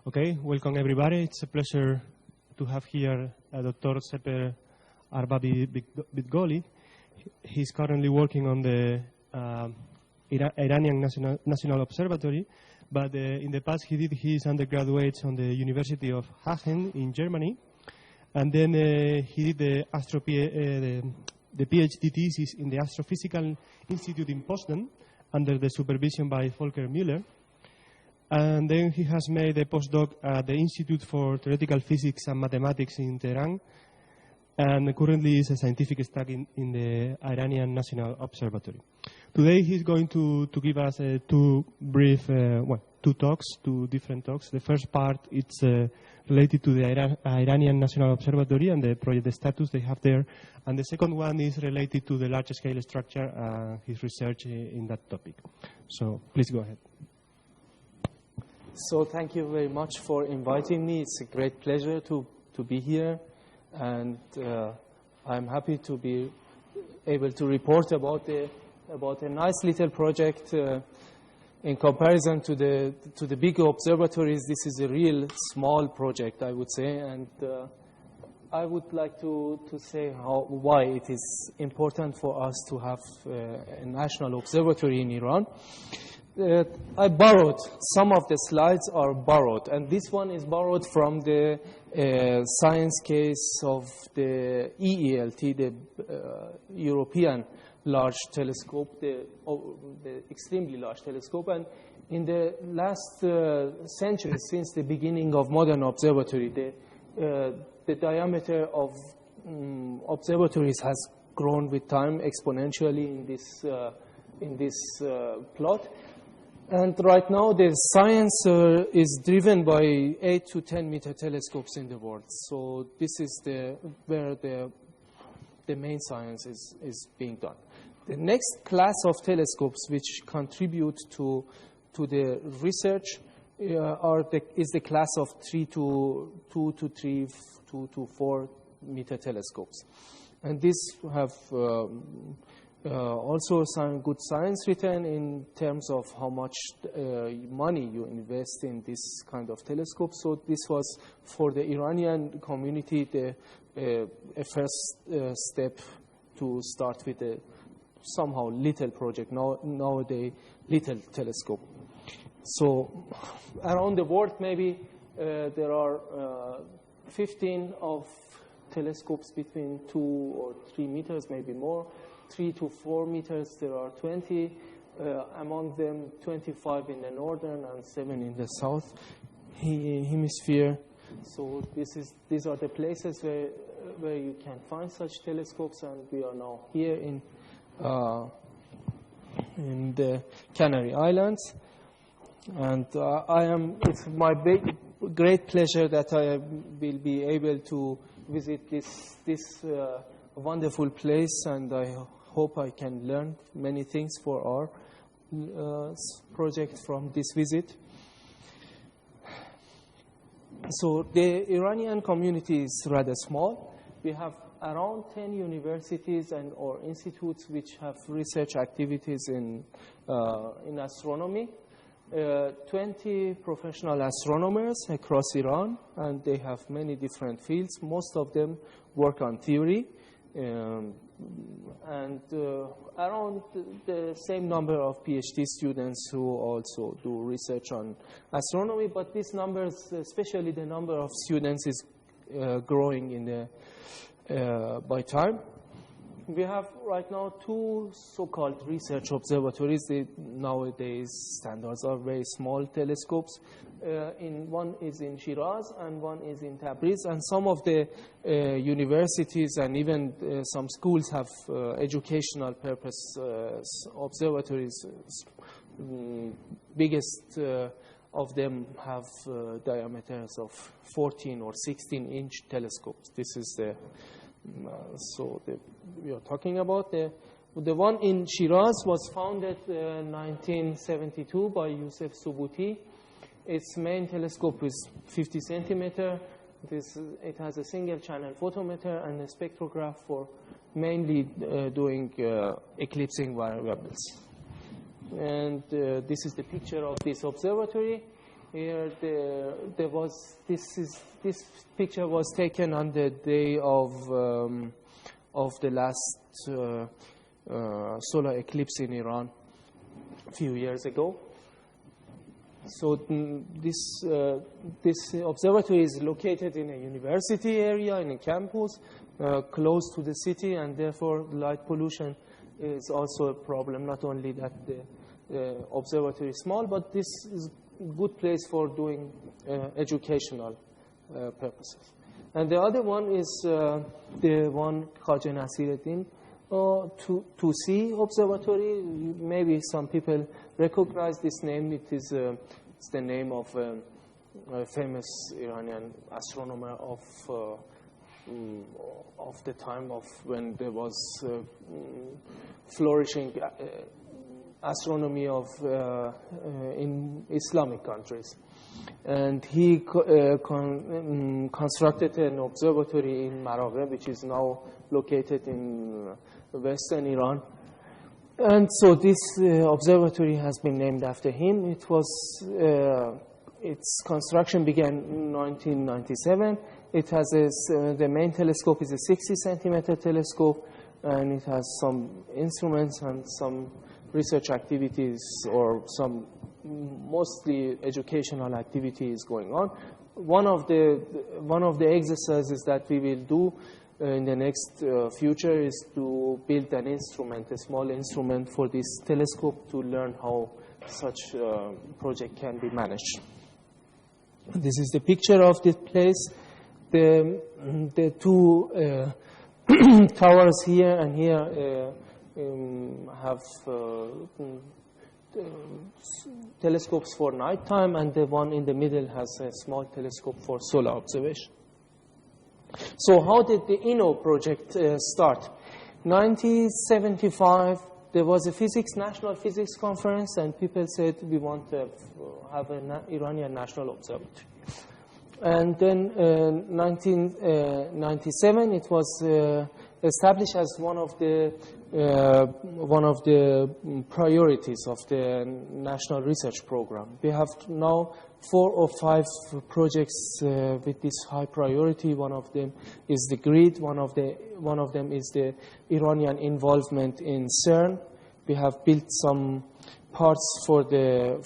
Okay, welcome everybody. It's a pleasure to have here Dr. Sepehr Arbabi Bidgoli. He's currently working on the Iranian National Observatory, but in the past he did his undergraduate on the University of Aachen in Germany, and then he did the PhD thesis in the Astrofísica Institute in Potsdam under the supervision by Volker Müller. And then he has made a postdoc at the Institute for Theoretical Physics and Mathematics in Tehran, and currently is a scientific staff in the Iranian National Observatory. Today he's going to give us two different talks. The first part it's related to the Iranian National Observatory and the project status they have there, and the second one is related to the large-scale structure and his research in that topic. So please go ahead. So thank you very much for inviting me. It's a great pleasure to be here, and I'm happy to be able to report about a nice little project. In comparison to the big observatories, this is a real small project, I would say, and I would like to say why it is important for us to have a national observatory in Iran. I borrowed, some of the slides are borrowed, and this one is borrowed from the science case of the EELT, the European Large Telescope, the extremely large telescope. And in the last century, since the beginning of modern observatory, the diameter of observatories has grown with time exponentially in this plot. And right now, the science is driven by 8 to 10 meter telescopes in the world. So this is where the main science is being done. The next class of telescopes which contribute to the research is the class of 2 to 4 meter telescopes. And these have also some good science written in terms of how much money you invest in this kind of telescope. So this was for the Iranian community a first step to start with a somehow little project, nowadays little telescope. So around the world maybe there are 15 of telescopes between 2 or 3 meters, maybe more. 3 to 4 meters, there are 20. Among them, 25 in the northern and 7 in the south hemisphere. So these are the places where you can find such telescopes, and we are now here in the Canary Islands. And it's my great pleasure that I will be able to visit this wonderful place, and I hope I can learn many things for our project from this visit. So the Iranian community is rather small. We have around 10 universities or institutes which have research activities in astronomy. 20 professional astronomers across Iran, and they have many different fields. Most of them work on theory. And around the same number of PhD students who also do research on astronomy, but these numbers, especially the number of students, is growing by time. We have right now 2 so-called research observatories. Nowadays standards are very small telescopes. One is in Shiraz and one is in Tabriz. And some of the universities and even some schools have educational purpose observatories. Biggest of them have diameters of 14 or 16-inch telescopes. This is we are talking about the one in Shiraz was founded in 1972 by Yusuf Subuti. Its main telescope is 50 centimeter. It has a single channel photometer and a spectrograph for mainly doing eclipsing variables. And this is the picture of this observatory. Here, there was this picture was taken on the day of the last solar eclipse in Iran a few years ago. So this observatory is located in a university area, in a campus, close to the city, and therefore light pollution is also a problem. Not only that the observatory is small, but this is a good place for doing educational purposes. And the other one is the one Khaja Nasiruddin 2C observatory. Maybe some people recognize this name. It's the name of a famous Iranian astronomer of the time of when there was flourishing astronomy of in Islamic countries. And he constructed an observatory in Maraghe, which is now located in western Iran. And so this observatory has been named after him. It was its construction began in 1997. It has the main telescope is a 60-centimeter telescope, and it has some instruments and some research activities, or some mostly educational activities going on. One of the exercises that we will do in the next future is to build an instrument, a small instrument for this telescope, to learn how such a project can be managed. This is the picture of this place. The two towers here and here have telescopes for nighttime, and the one in the middle has a small telescope for solar observation. So how did the INO project start? 1975, there was a national physics conference, and people said, we want to have an Iranian National Observatory. And then 1997, it was established as one of the priorities of the national research program. We have now 4 or 5 projects with this high priority. One of them is the grid. One of them is the Iranian involvement in CERN. We have built some parts for the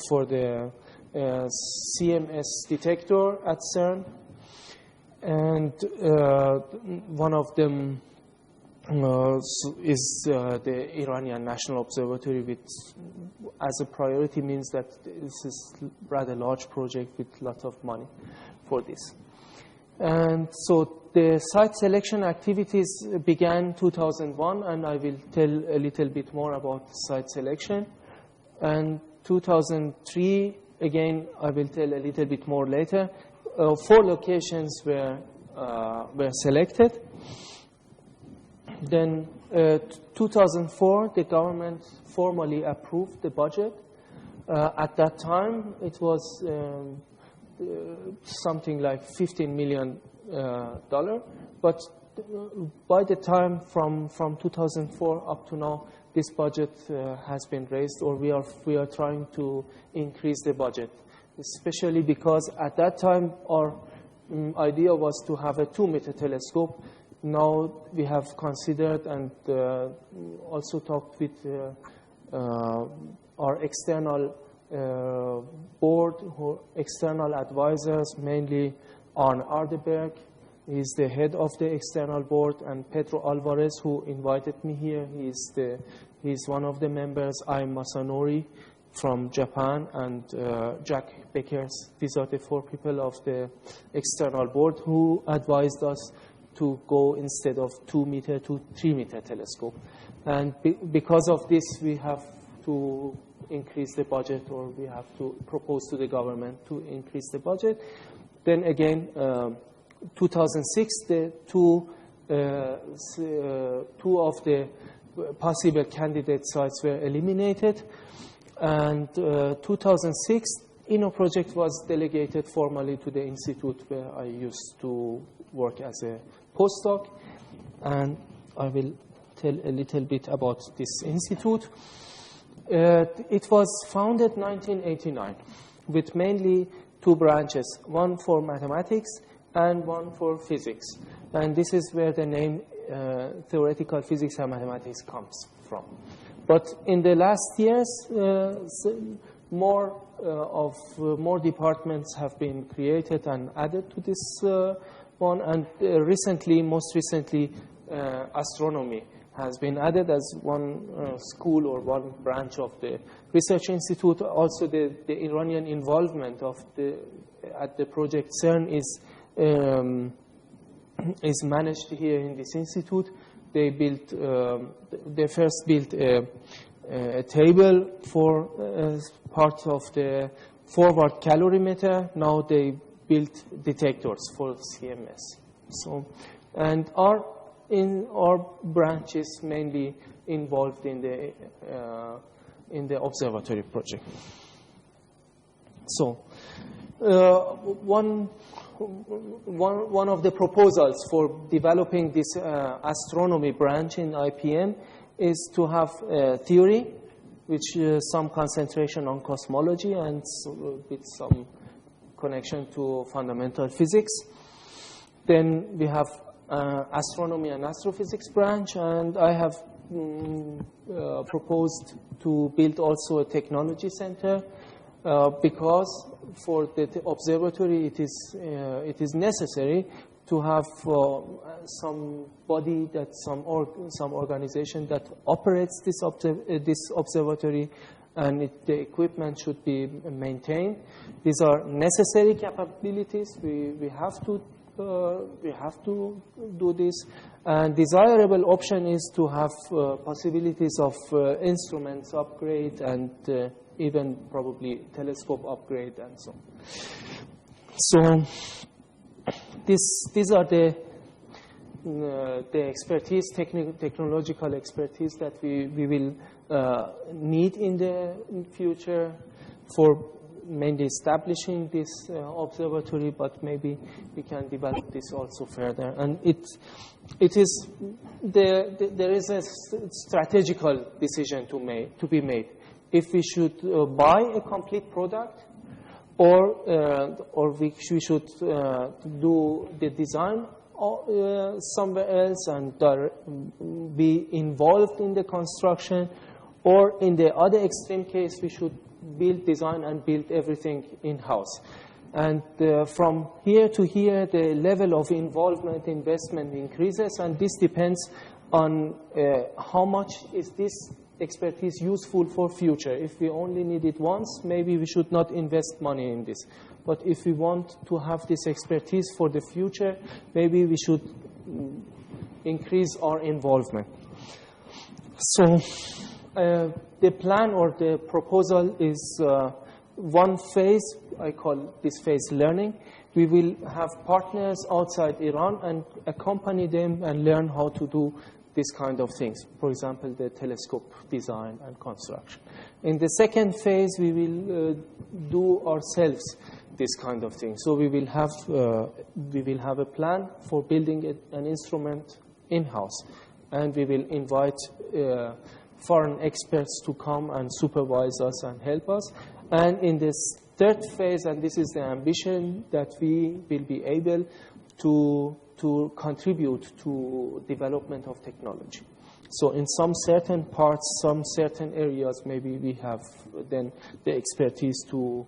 CMS detector at CERN, and one of them is the Iranian National Observatory, which as a priority means that this is a rather large project with lots of money for this. And so the site selection activities began 2001, and I will tell a little bit more about site selection. And 2003, again, I will tell a little bit more later. 4 locations were selected. Then 2004, the government formally approved the budget. At that time, it was something like $15 million. But by the time from 2004 up to now, this budget has been raised, or we are trying to increase the budget, especially because at that time our idea was to have a 2-meter telescope. Now we have considered and also talked with our external board, external advisors, mainly Arne Ardeberg. He's the head of the external board, and Pedro Alvarez, who invited me here, he's one of the members. I'm Masanori from Japan, and Jack Beckers. These are the 4 people of the external board who advised us to go instead of 2-meter to 3-meter telescope. And because of this, we have to increase the budget, or we have to propose to the government to increase the budget. Then again, 2006, the two of the possible candidate sites were eliminated. And 2006, INO project was delegated formally to the Institute, where I used to work as a postdoc. And I will tell a little bit about this institute. It was founded 1989 with mainly two branches, one for mathematics and one for physics. And this is where the name theoretical physics and mathematics comes from. But in the last years, more departments have been created and added to this one. And most recently, astronomy has been added as one school or one branch of the research institute. Also, the Iranian involvement at the project CERN is managed here in this institute. They first built a table for part of the forward calorimeter. Now they built detectors for CMS. And our branch is mainly involved in the observatory project. So, one of the proposals for developing this astronomy branch in IPM is to have theory, which is some concentration on cosmology and with some connection to fundamental physics. Then we have astronomy and astrophysics branch, and I have proposed to build also a technology center because for the observatory it is necessary to have some organization that operates this observatory, and the equipment should be maintained. These are necessary capabilities. We have to do this. And desirable option is to have possibilities of instruments upgrade and even probably telescope upgrade and so on. So these are the expertise, technological expertise that we will need in the future for mainly establishing this observatory, but maybe we can develop this also further. And there is a strategical decision to be made if we should buy a complete product, or we should do the design somewhere else and be involved in the construction, or in the other extreme case, we should design and build everything in-house. And from here to here, the level of involvement, investment increases, and this depends on how much is this expertise useful for future. If we only need it once, maybe we should not invest money in this. But if we want to have this expertise for the future, maybe we should increase our involvement. So the plan or the proposal is one phase. I call this phase learning. We will have partners outside Iran and accompany them and learn how to do this kind of things. For example, the telescope design and construction. In the second phase, we will do ourselves this kind of thing. So we will have a plan for building an instrument in-house, and we will invite foreign experts to come and supervise us and help us. And in this third phase, and this is the ambition, that we will be able to contribute to development of technology. So in some certain parts, some certain areas, maybe we have then the expertise to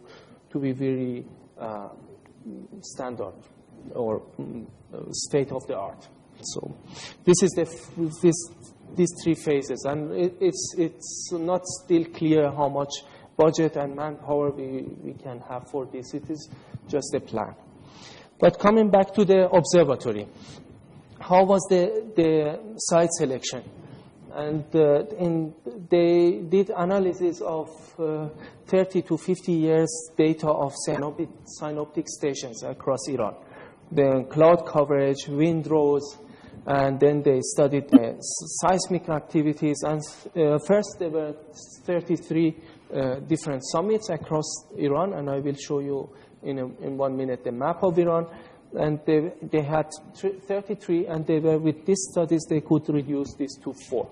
be very standard or state of the art. So this is these three phases, and it's not still clear how much budget and manpower we can have for this. It is just a plan. But coming back to the observatory, how was the site selection? And they did analysis of 30 to 50 years data of synoptic stations across Iran. The cloud coverage, windrows, and then they studied seismic activities. And first there were 33 different summits across Iran, and I will show you in 1 minute the map of Iran. And they had 33, and they were, with these studies, they could reduce this to 4.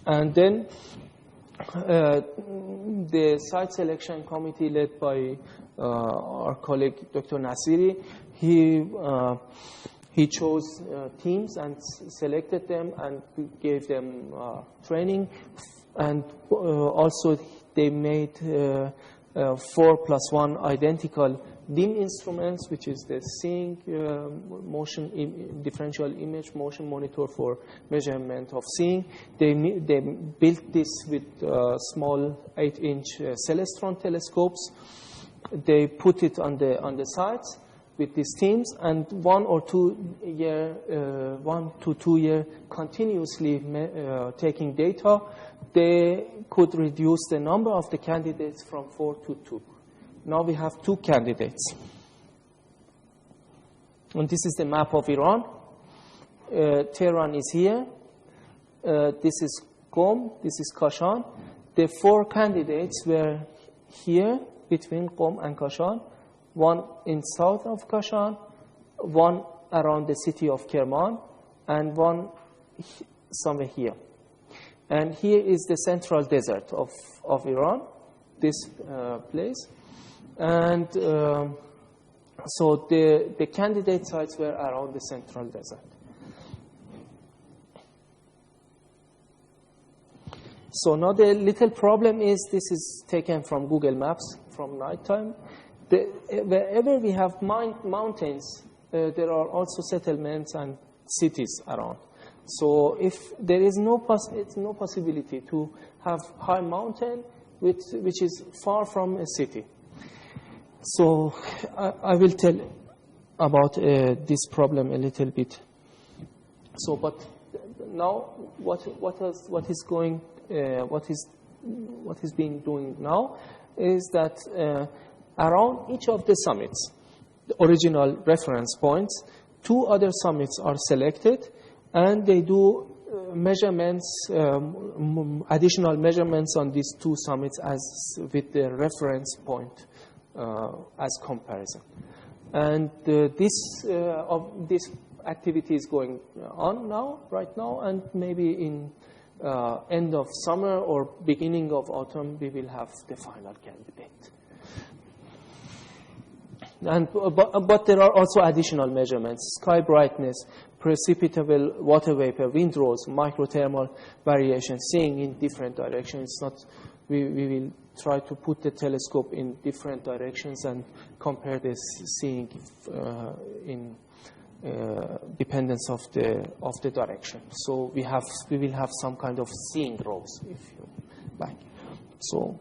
And then the site selection committee led by our colleague Dr. Nasiri, he chose teams and selected them and gave them training, and also they made 4+1 identical dim instruments, which is the seeing motion differential image motion monitor for measurement of seeing. They built this with small 8-inch Celestron telescopes. They put it on the sites with these teams, and 1 to 2 year continuously taking data, they could reduce the number of the candidates from 4 to 2. Now we have 2 candidates. And this is the map of Iran. Tehran is here. This is Qom. This is Kashan. The 4 candidates were here between Qom and Kashan. 1 in south of Kashan, 1 around the city of Kerman, and 1 somewhere here. And here is the central desert of Iran, this place. And so the candidate sites were around the central desert. So now the little problem is this is taken from Google Maps from nighttime. Wherever we have mountains, there are also settlements and cities around. So if there is no possibility to have high mountain which is far from a city. So I will tell about this problem a little bit. So, but now what is being doing now is that around each of the summits, the original reference points, 2 other summits are selected, and they do measurements, additional measurements on these 2 summits as with the reference point as comparison. And this activity is going on now, right now, and maybe in end of summer or beginning of autumn, we will have the final candidate. And, but there are also additional measurements: sky brightness, precipitable water vapor, windrows, microthermal variation, seeing in different directions. It's not, we will try to put the telescope in different directions and compare this seeing in dependence of the direction. So we will have some kind of seeing rows, if you like. So,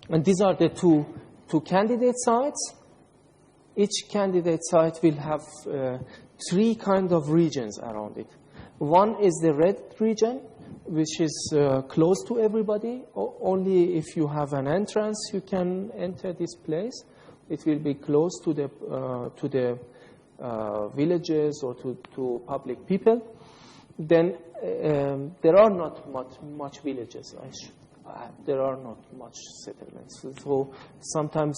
and these are the two candidate sites. Each candidate site will have 3 kind of regions around it. One is the red region, which is close to everybody. Only if you have an entrance, you can enter this place. It will be close to the villages or to public people. Then there are not much villages. There are not much settlements. So sometimes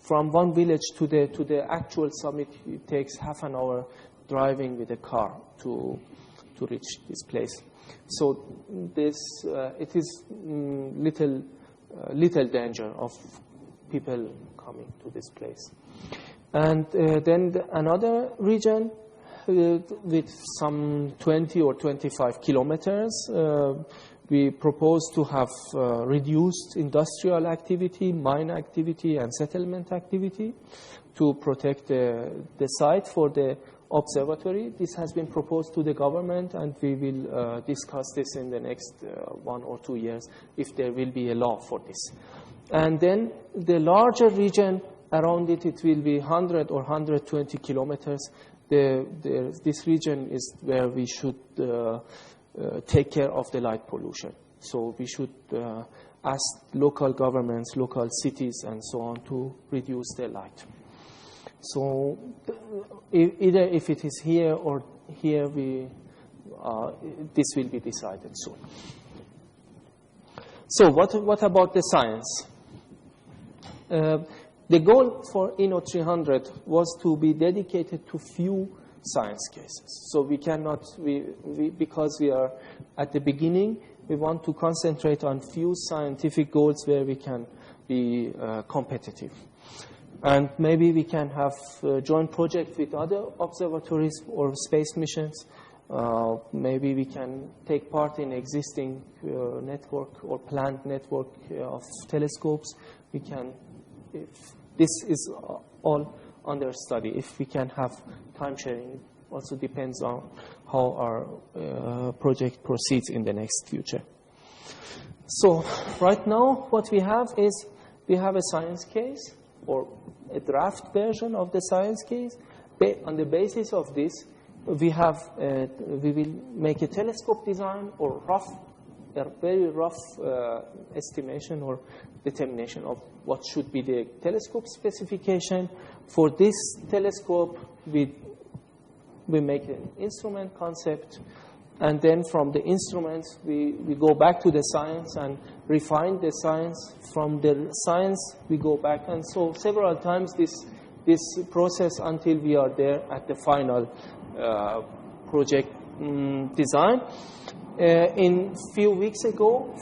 from one village to the actual summit, it takes half an hour driving with a car to reach this place. So this it is little danger of people coming to this place. And then another region with some 20 or 25 kilometers, we propose to have reduced industrial activity, mine activity, and settlement activity to protect the site for the observatory. This has been proposed to the government, and we will discuss this in the next 1 or 2 years if there will be a law for this. And then the larger region around it, it will be 100 or 120 kilometers. This region is where we should take care of the light pollution. So we should ask local governments, local cities, and so on to reduce their light. So either if it is here or here, this will be decided soon. So what about the science? The goal for INO 300 was to be dedicated to few science cases. So we cannot, because we are at the beginning, we want to concentrate on few scientific goals where we can be competitive. And maybe we can have joint projects with other observatories or space missions. Maybe we can take part in existing network or planned network of telescopes. We can, if this is all under study. If we can have time sharing, it also depends on how our project proceeds in the next future. So right now what we have is we have a science case or a draft version of the science case. On the basis of this, we will make a telescope design or a very rough estimation or determination of what should be the telescope specification. For this telescope, we make an instrument concept, and then from the instruments, we go back to the science and refine the science. From the science, we go back, and so several times this process until we are there at the final project design. In few weeks ago,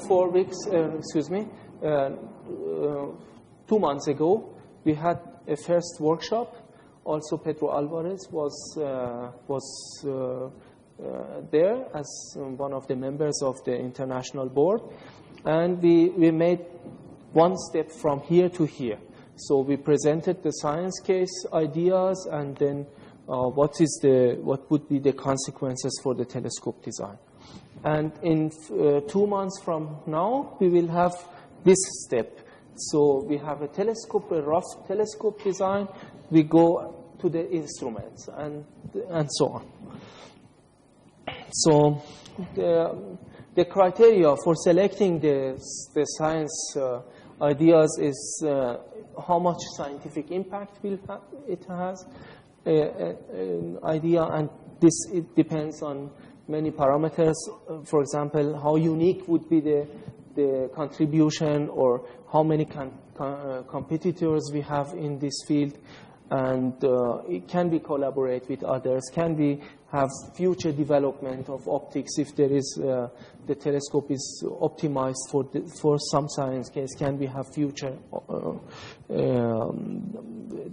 2 months ago, we had a first workshop. Also, Pedro Alvarez was there as one of the members of the international board, and we made one step from here to here. So we presented the science case ideas, and then what would be the consequences for the telescope design. And in 2 months from now, we will have this step. So we have a telescope, a rough telescope design. We go to the instruments and so on. So the criteria for selecting the science ideas is how much scientific impact it has, idea, and it depends on many parameters. For example, how unique would be the contribution, or how many competitors we have in this field, and it can we collaborate with others? Can we have future development of optics if there is the telescope is optimized for some science case? Can we have future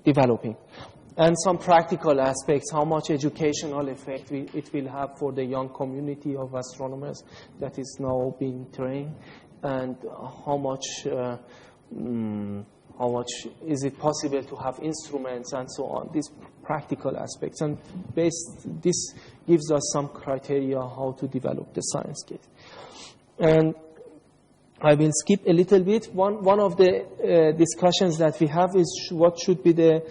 developing? And some practical aspects, how much educational effect it will have for the young community of astronomers that is now being trained, and how much is it possible to have instruments and so on, these practical aspects. And this gives us some criteria how to develop the science case. And I will skip a little bit. One of the discussions that we have is what should be the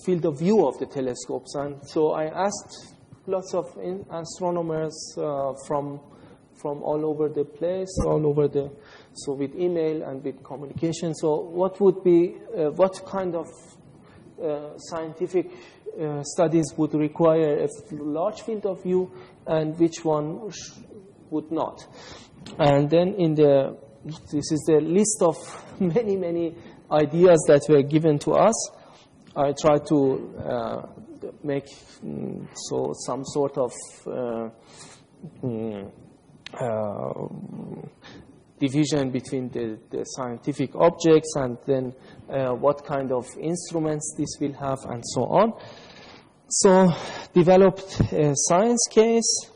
field of view of the telescopes. And so I asked lots of astronomers from all over the place, so with email and with communication. So what would be, what kind of scientific studies would require a large field of view, and which one would not? And then this is the list of many ideas that were given to us. I try to make some sort of division between the scientific objects, and then what kind of instruments this will have, and so on. So developed a science case.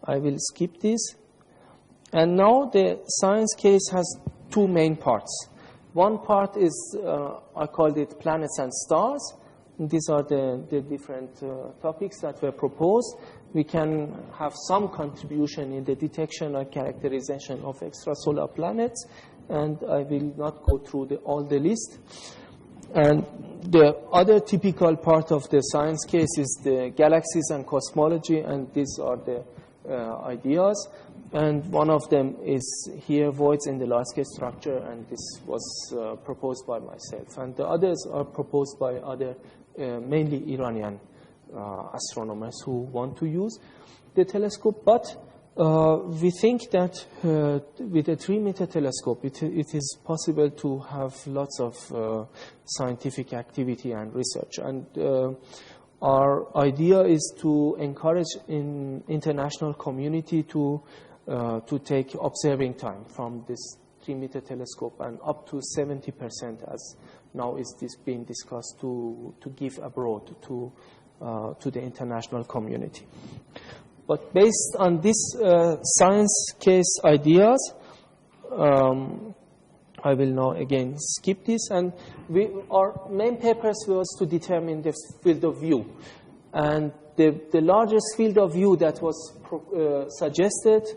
I will skip this. And now the science case has two main parts. One part is, I called it planets and stars. These are the different topics that were proposed. We can have some contribution in the detection and characterization of extrasolar planets, and I will not go through all the list. And the other typical part of the science case is the galaxies and cosmology, and these are the ideas. And one of them is here, voids in the large-scale structure, and this was proposed by myself. And the others are proposed by other, mainly Iranian astronomers who want to use the telescope. But we think that with a 3-meter telescope, it is possible to have lots of scientific activity and research. And our idea is to encourage international community to take observing time from this 3-meter telescope, and up to 70%, as now is this being discussed, to give abroad to the international community. But based on these science case ideas, I will now again skip this, and our main purpose was to determine the field of view. And the largest field of view that was suggested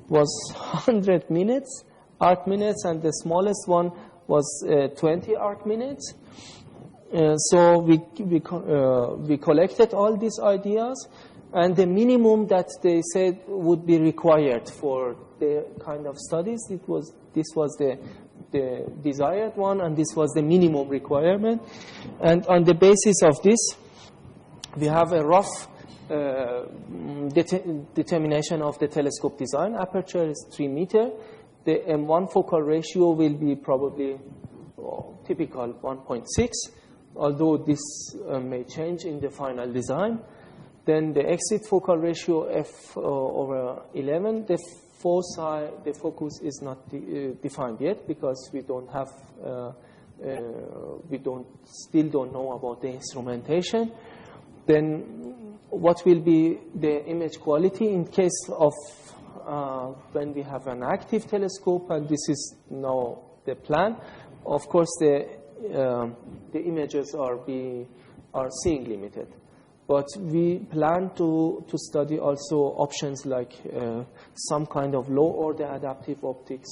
was 100 minutes, arc minutes, and the smallest one was 20 arc minutes. So we collected all these ideas, and the minimum that they said would be required for the kind of studies, this was the desired one, and this was the minimum requirement. And on the basis of this, we have a rough determination of the telescope design. Aperture is 3 meter. The M1 focal ratio will be probably typical 1.6, although this may change in the final design. Then the exit focal ratio f/11. The focus is not defined yet, because we still don't know about the instrumentation. Then what will be the image quality in case of when we have an active telescope, and this is now the plan. Of course, the images are seeing limited. But we plan to study also options like some kind of low-order adaptive optics,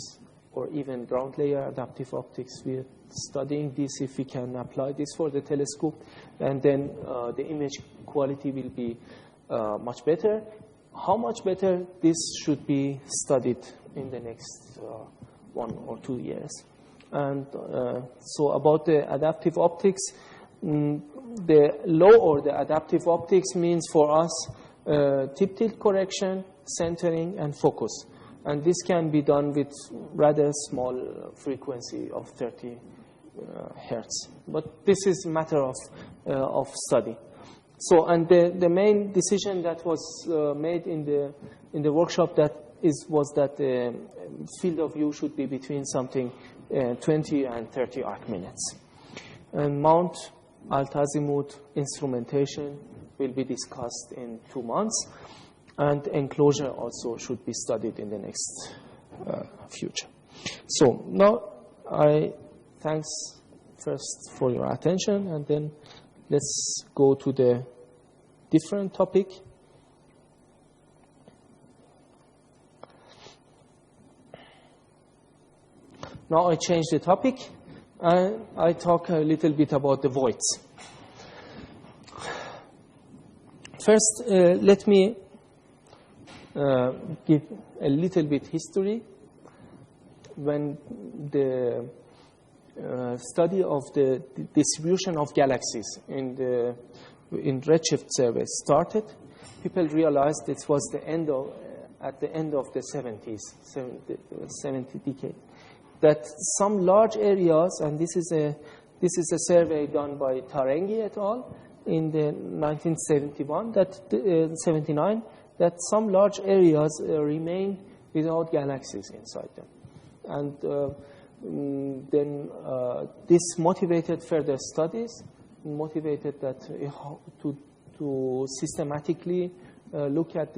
or even ground layer adaptive optics. We are studying this, if we can apply this for the telescope, and then the image quality will be much better. How much better? This should be studied in the next 1 or 2 years. And so about the adaptive optics, the low-order adaptive optics means for us tip tilt correction, centering, and focus. And this can be done with rather small frequency of 30 hertz. But this is a matter of study. So, and the main decision that was made in the workshop was that the field of view should be between something 20 and 30 arc minutes. And mount, alt-azimuth, instrumentation will be discussed in 2 months, and enclosure also should be studied in the next future. So now I thanks first for your attention, and then let's go to the different topic. Now I change the topic, and I talk a little bit about the voids. First, let me give a little bit history. When the study of the distribution of galaxies in redshift survey started, people realized it was at the end of the 70th decade, that some large areas, and this is a survey done by Tarengi et al. In the 1971, 79, that some large areas remain without galaxies inside them. And then this motivated further studies, motivated that to systematically look at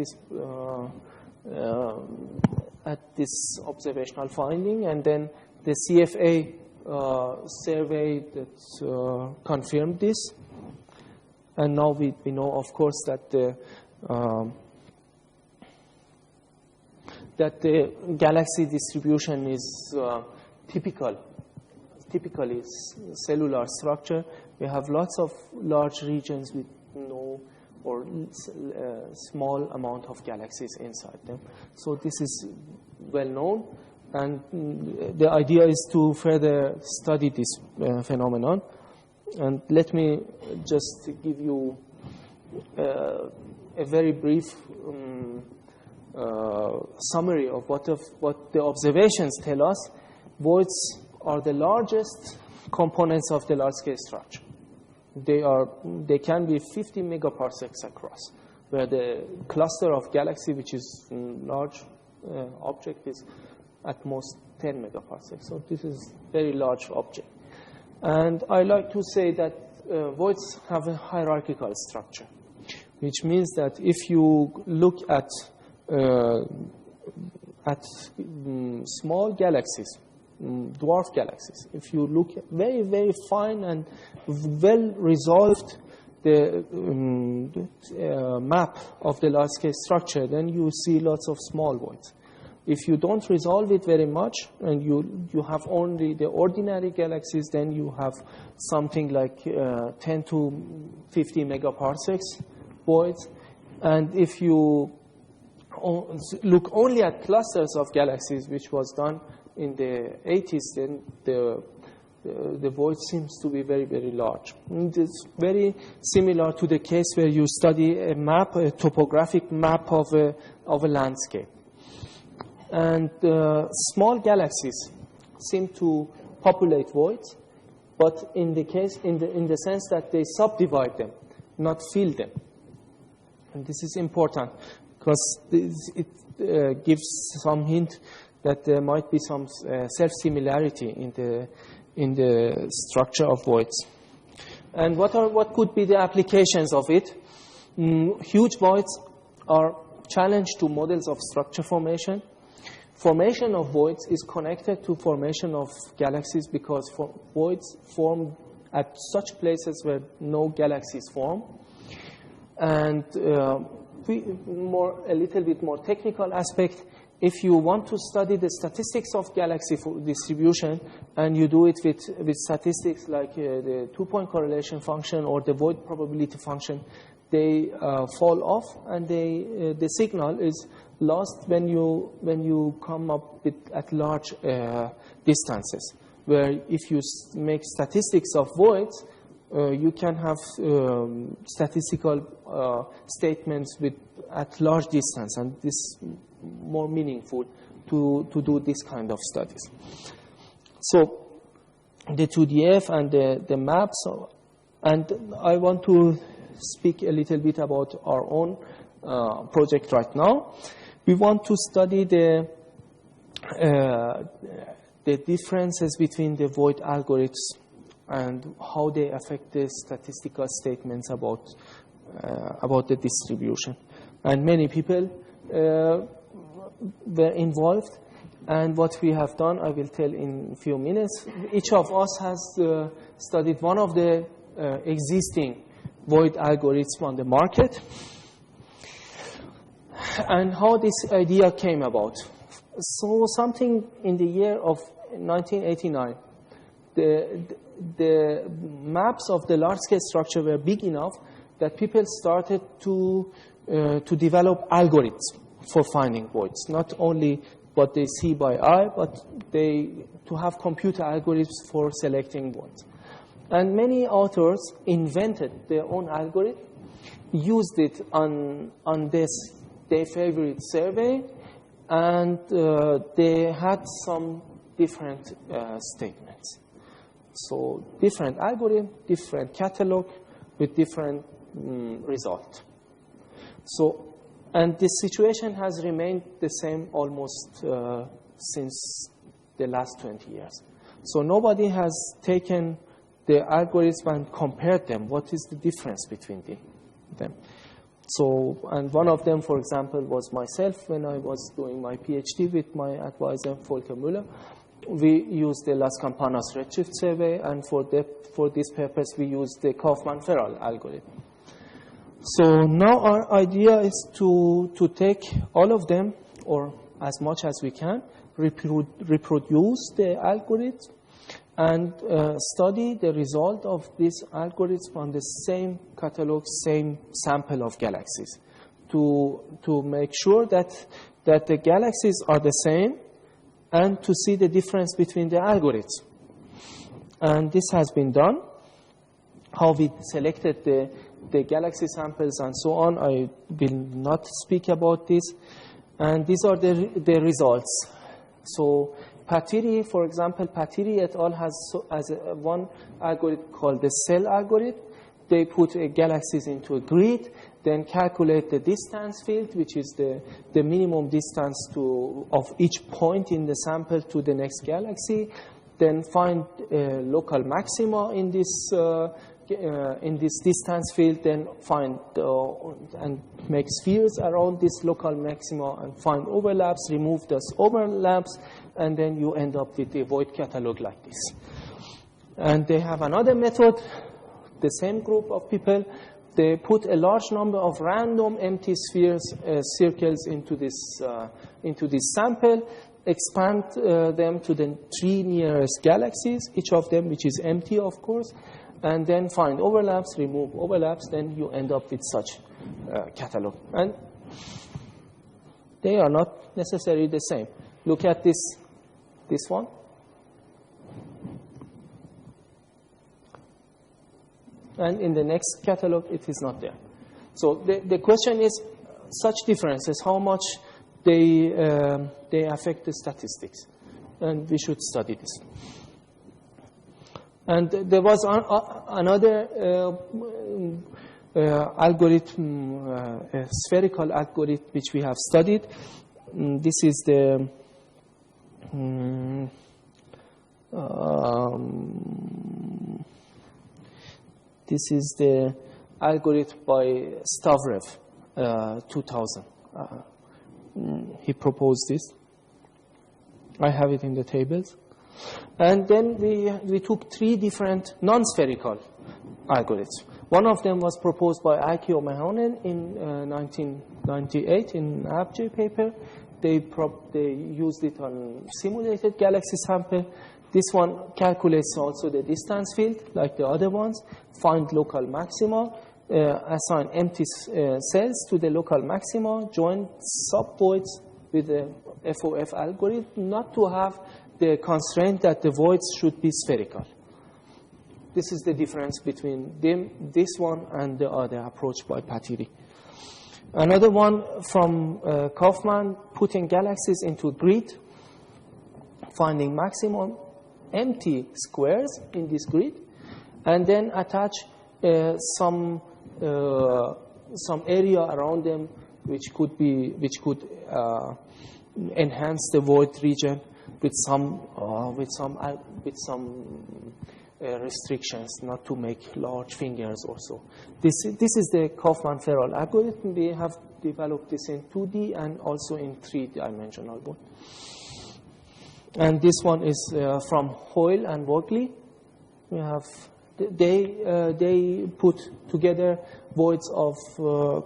this observational finding, and then the CFA survey that confirmed this. And now we know, of course, that the galaxy distribution is typically cellular structure. We have lots of large regions with no or small amount of galaxies inside them. So this is well known, and the idea is to further study this phenomenon. And let me just give you a very brief summary of what the observations tell us. Voids are the largest components of the large-scale structure. They can be 50 megaparsecs across, where the cluster of galaxy, which is a large object, is at most 10 megaparsecs. So this is very large object. And I like to say that voids have a hierarchical structure, which means that if you look at small galaxies, dwarf galaxies, if you look at very, very fine and well-resolved the map of the large-scale structure, then you see lots of small voids. If you don't resolve it very much and you have only the ordinary galaxies, then you have something like 10 to 50 megaparsecs voids. And if you look only at clusters of galaxies, which was done in the 80s, then the void seems to be very, very large. And it's very similar to the case where you study a map, a topographic map of a landscape. And small galaxies seem to populate voids, but in the sense that they subdivide them, not fill them. And this is important because it gives some hint that there might be some self-similarity in the structure of voids. And what could be the applications of it? Huge voids are challenge to models of structure formation. Formation of voids is connected to formation of galaxies because voids form at such places where no galaxies form. And a little bit more technical aspect, if you want to study the statistics of galaxy distribution and you do it with statistics like the two-point correlation function or the void probability function, they fall off and the signal is lost when you come up with at large distances. Where if you make statistics of voids, you can have statistical statements at large distance, and this is more meaningful to do this kind of studies. So the 2DF and the maps, and I want to speak a little bit about our own project right now. We want to study the differences between the void algorithms and how they affect the statistical statements about the distribution. And many people were involved. And what we have done, I will tell in a few minutes. Each of us has studied one of the existing void algorithms on the market. And how this idea came about. So something in the year of 1989, the maps of the large-scale structure were big enough that people started to develop algorithms for finding voids. Not only what they see by eye, but to have computer algorithms for selecting voids. And many authors invented their own algorithm, used it on their favorite survey, and they had some different statements. So different algorithm, different catalog with different result. So, and this situation has remained the same almost since the last 20 years. So nobody has taken the algorithm and compared them. What is the difference between them? So, and one of them, for example, was myself when I was doing my PhD with my advisor, Volker Müller. We used the Las Campanas redshift survey, and for this purpose, we used the Kaufman-Ferrell algorithm. So now our idea is to take all of them, or as much as we can, reproduce the algorithm, and study the result of this algorithm on the same catalog, same sample of galaxies, to make sure that the galaxies are the same, and to see the difference between the algorithms. And this has been done. How we selected the galaxy samples and so on, I will not speak about this. And these are the results. So Patiri, for example, Patiri et al. has one algorithm called the cell algorithm, they put galaxies into a grid, then calculate the distance field, which is the minimum distance of each point in the sample to the next galaxy, then find local maxima in this distance field, then find and make spheres around this local maxima and find overlaps, remove those overlaps, and then you end up with a void catalog like this. And they have another method, the same group of people. They put a large number of random empty spheres, circles into this sample, expand them to the 3 nearest galaxies, each of them which is empty, of course, and then find overlaps, remove overlaps, then you end up with such catalog. And they are not necessarily the same. Look at this one. And in the next catalog, it is not there. So the question is, such differences, how much they affect the statistics. And we should study this. And there was another algorithm, a spherical algorithm, which we have studied. This is the algorithm by Stavrev, 2000. He proposed this. I have it in the tables. And then we took 3 different non-spherical algorithms. One of them was proposed by Aki Omehonen in 1998 in ABJ paper. They used it on simulated galaxy sample. This one calculates also the distance field, like the other ones, find local maxima, assign empty cells to the local maxima, join subvoids with the FOF algorithm, not to have the constraint that the voids should be spherical. This is the difference between this one and the other approach by Patiri. Another one from Kaufman, putting galaxies into a grid, finding maximum empty squares in this grid, and then attach some area around them which could enhance the void region with some restrictions, not to make large fingers or so. This is the Kaufman-Ferrell algorithm. We have developed this in 2D and also in 3-dimensional one. And this one is from Hoyle and Vogeley. They put together voids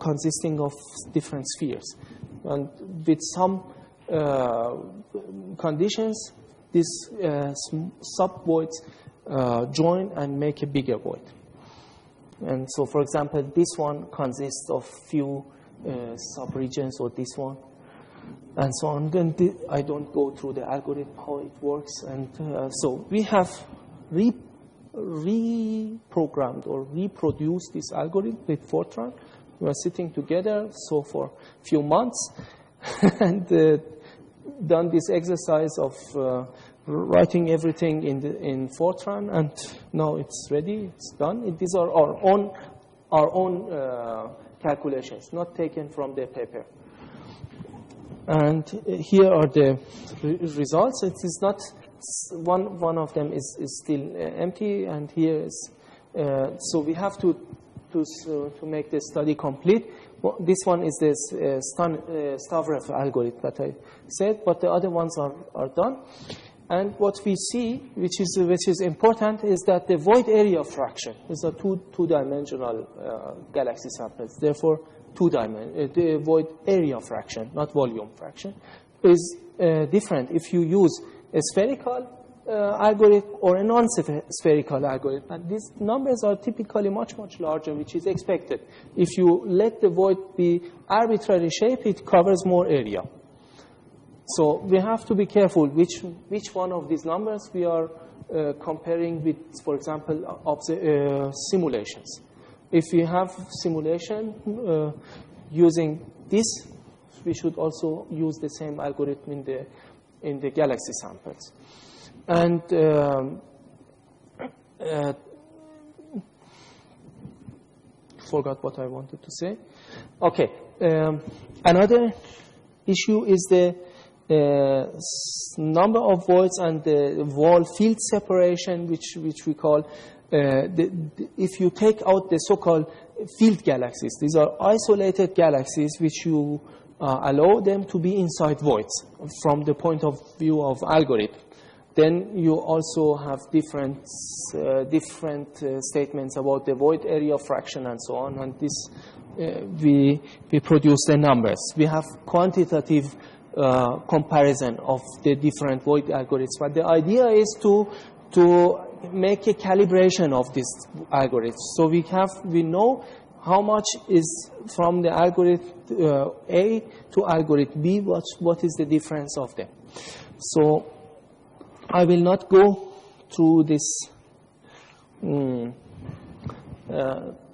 consisting of different spheres, and with some conditions, these subvoids join and make a bigger void. And so, for example, this one consists of few subregions, or this one, and so on. Then I don't go through the algorithm, how it works. And so we have reprogrammed or reproduced this algorithm with Fortran. We are sitting together so for a few months and done this exercise of writing everything in Fortran, and now it's ready, it's done. These are our own calculations, not taken from the paper. And here are the results. It is not one of them is still empty, and here is so we have to make the study complete. Well, this one is this Stavrev algorithm that I said, but the other ones are done. And what we see, which is important, is that the void area fraction is a two-dimensional galaxy samples. Therefore, the void area fraction, not volume fraction, is different if you use a spherical algorithm or a non-spherical algorithm. And these numbers are typically much larger, which is expected. If you let the void be arbitrary shape, it covers more area. So we have to be careful which one of these numbers we are comparing with, for example, simulations. If we have simulation using this, we should also use the same algorithm in the galaxy samples. And forgot what I wanted to say. Okay. Another issue is the number of voids and the wall field separation, which we call, if you take out the so-called field galaxies, these are isolated galaxies which you allow them to be inside voids from the point of view of algorithm. Then you also have different statements about the void area fraction and so on, and this we produce the numbers. We have quantitative comparison of the different void algorithms, but the idea is to make a calibration of this algorithm. So we know how much is from the algorithm A to algorithm B, what is the difference of them. So I will not go through this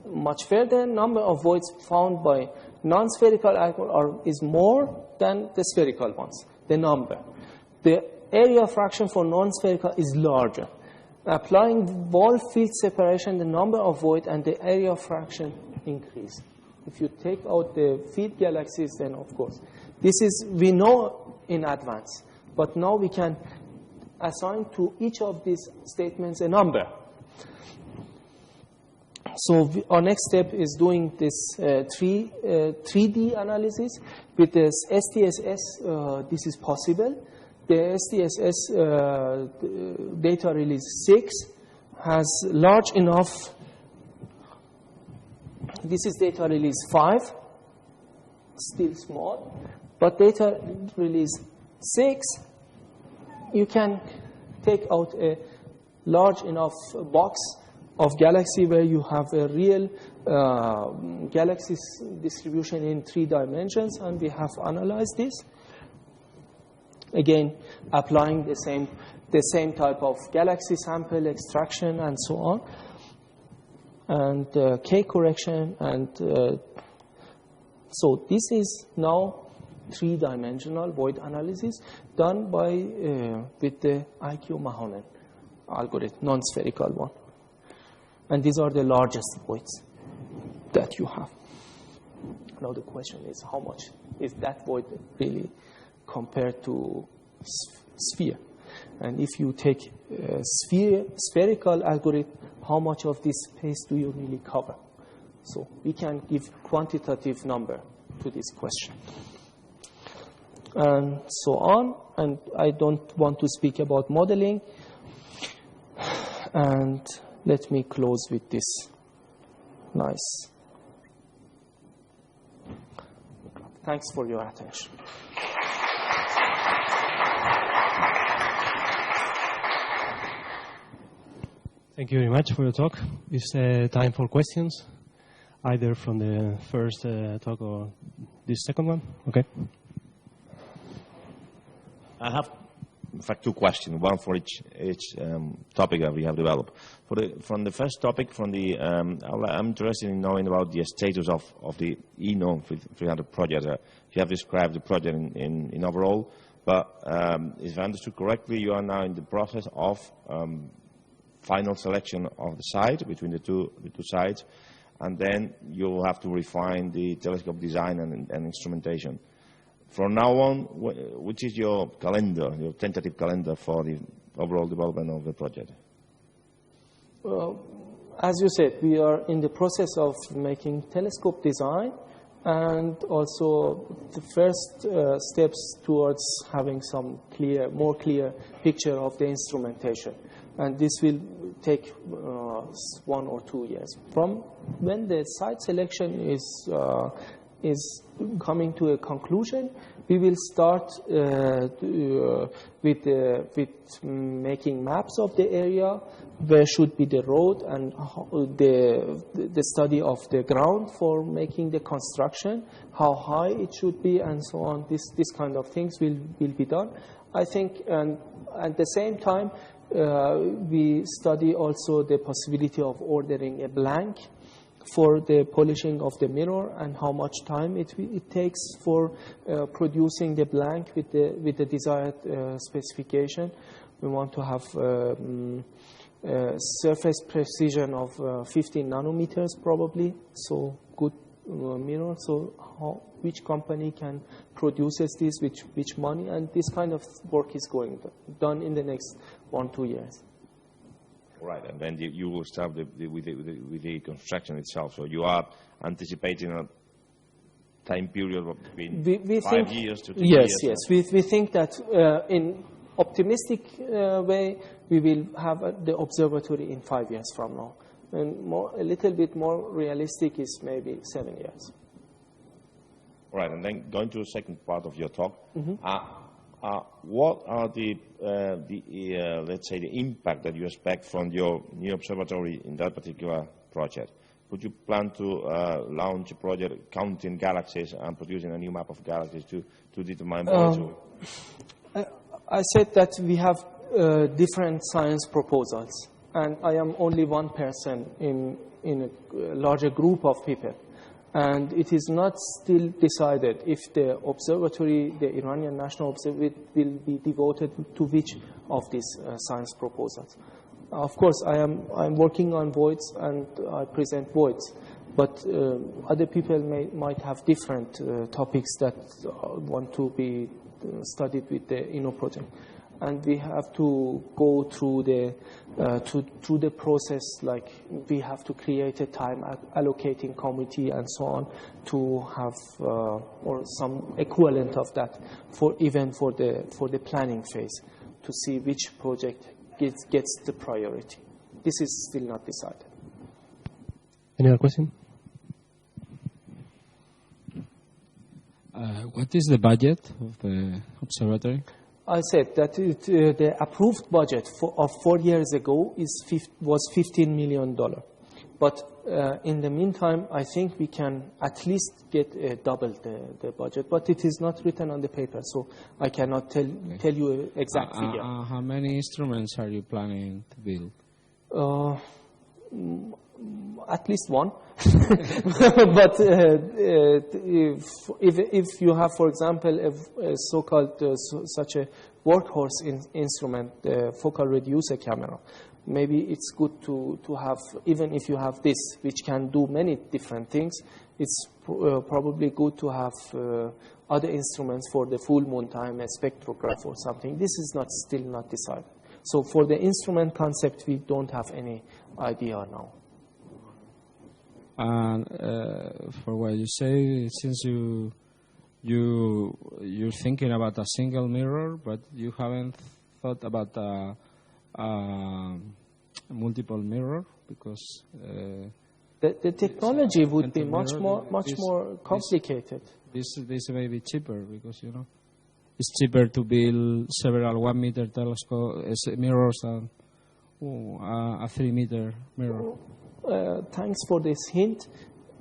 much further. Number of voids found by non-spherical algorithm is more than the spherical ones, the number. The area fraction for non-spherical is larger. Applying wall field separation, the number of void and the area fraction increase. If you take out the field galaxies, then of course. This is, we know in advance, but now we can assign to each of these statements a number. So our next step is doing this 3D analysis. With this SDSS, this is possible. The SDSS data release 6 has large enough. This is data release 5, still small. But data release 6, you can take out a large enough box of galaxy where you have a real galaxy distribution in 3 dimensions, and we have analyzed this. Again, applying the same type of galaxy sample extraction and so on, and K correction, and so this is now 3-dimensional void analysis done by with the IQ Mahonen algorithm, non-spherical one. And these are the largest voids that you have. Now the question is, how much is that void really compared to sphere? And if you take spherical algorithm, how much of this space do you really cover? So we can give quantitative number to this question. And so on. And I don't want to speak about modeling. And let me close with this nice. Thanks for your attention. Thank you very much for your talk. It's time for questions, either from the first talk or this second one. Okay. I have, in fact, 2 questions, one for each topic that we have developed. From the first topic, I'm interested in knowing about the status of the ENO 300 project. You have described the project in overall, but if I understood correctly, you are now in the process of final selection of the site between the two sites, and then you will have to refine the telescope design and instrumentation. From now on, which is your calendar, your tentative calendar for the overall development of the project? Well, as you said, we are in the process of making telescope design, and also the first steps towards having some more clear picture of the instrumentation. And this will take 1 or 2 years. From when the site selection is coming to a conclusion, we will start with making maps of the area, where should be the road, and the study of the ground for making the construction, how high it should be, and so on. This kind of things will be done. I think, and at the same time, we study also the possibility of ordering a blank for the polishing of the mirror, and how much time it takes for producing the blank with the desired specification. We want to have surface precision of 15 nanometers probably, so good mirror. So which company can produces this, which money, and this kind of work is going done in the next 1-2 years. Right, and then you will start with the construction itself. So you are anticipating a time period of between 5 years to 10 years? Yes. We think that in optimistic way, we will have the observatory in 5 years from now. And a little bit more realistic is maybe 7 years. Right, and then going to the second part of your talk, what are the let's say, the impact that you expect from your new observatory in that particular project? Would you plan to launch a project counting galaxies and producing a new map of galaxies to determine voyages? I said that we have different science proposals, and I am only one person in a larger group of people. And it is not still decided if the observatory, the Iranian National Observatory, will be devoted to which of these science proposals. Of course, I'm working on voids and I present voids, but other people might have different topics that want to be studied with the INO project. And we have to go through the process, like we have to create a time allocating committee and so on to have or some equivalent of that for the planning phase to see which project gets the priority. This is still not decided. Any other question? What is the budget of the observatory? I said that the approved budget of 4 years ago was $15 million. But in the meantime, I think we can at least get double the budget. But it is not written on the paper, so I cannot tell you an exact figure. How many instruments are you planning to build? At least one. But if you have, for example, a so-called such a workhorse instrument, the focal reducer camera, maybe it's good to have, even if you have this, which can do many different things, it's probably good to have other instruments for the full moon time, a spectrograph or something. This is still not decided. So for the instrument concept, we don't have any idea now. And for what you say, since you're thinking about a single mirror, but you haven't thought about a multiple mirror, because the technology would be much more complicated. This may be cheaper because it's cheaper to build several 1 meter telescope mirrors than a 3 meter mirror. Thanks for this hint.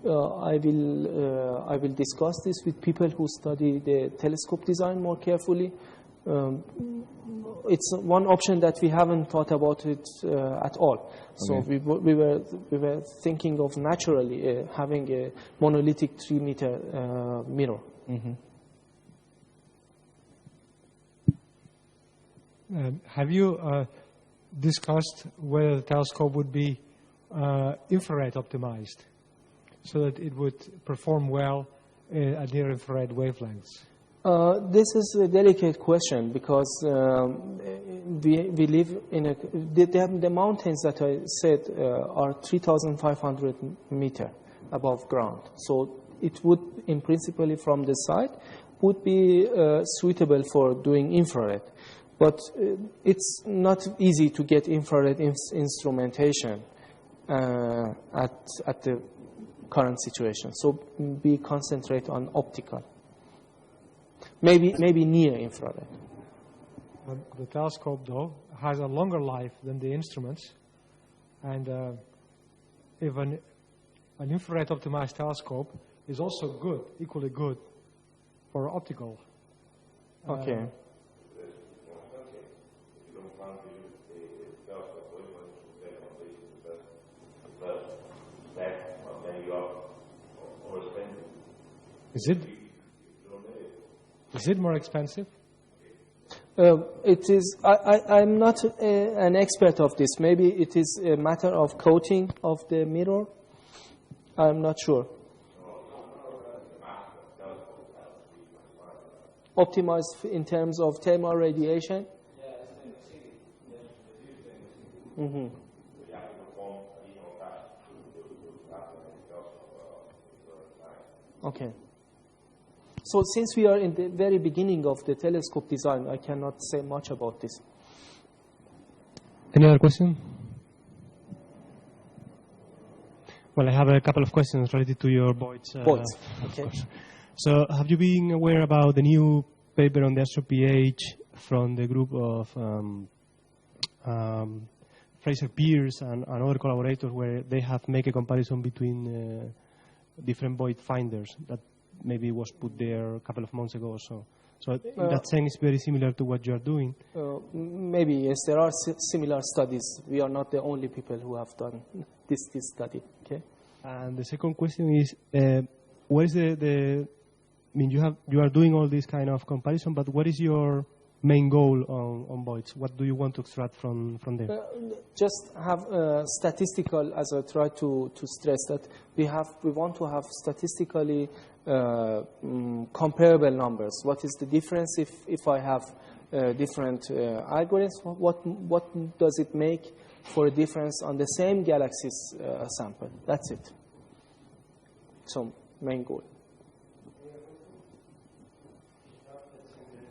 I will discuss this with people who study the telescope design more carefully. It's one option that we haven't thought about it at all. So we were thinking of naturally having a monolithic 3 meter mirror. Mm-hmm. Have you discussed whether the telescope would be infrared optimized so that it would perform well at near infrared wavelengths? This is a delicate question because we live in the mountains that I said are 3,500 meters above ground. So it would, in principle, from the side, would be suitable for doing infrared. But it's not easy to get infrared instrumentation at the current situation. So we concentrate on optical. Maybe near infrared. The telescope, though, has a longer life than the instruments. And if an infrared optimized telescope is also good, equally good for optical. Okay. Is it more expensive? It is. I'm not an expert of this. Maybe it is a matter of coating of the mirror. I'm not sure. Optimized in terms of thermal radiation. Mm-hmm. Okay. So since we are in the very beginning of the telescope design, I cannot say much about this. Any other question? Well, I have a couple of questions related to your Boyd's. Okay. So have you been aware about the new paper on the AstroPH from the group of Fraser Pierce and other collaborators, where they have made a comparison between different Boyd finders that maybe was put there a couple of months ago or so? So in that sense, it's very similar to what you are doing. Maybe, yes, there are similar studies. We are not the only people who have done this study. Okay. And the second question is, what is I mean, you are doing all this kind of comparison, but what is your main goal on Boyd's? What do you want to extract from there? Just have statistical, as I try to stress, that we want to have statistically comparable numbers. What is the difference if I have different algorithms? What does it make for a difference on the same galaxy's sample? That's it. So main goal.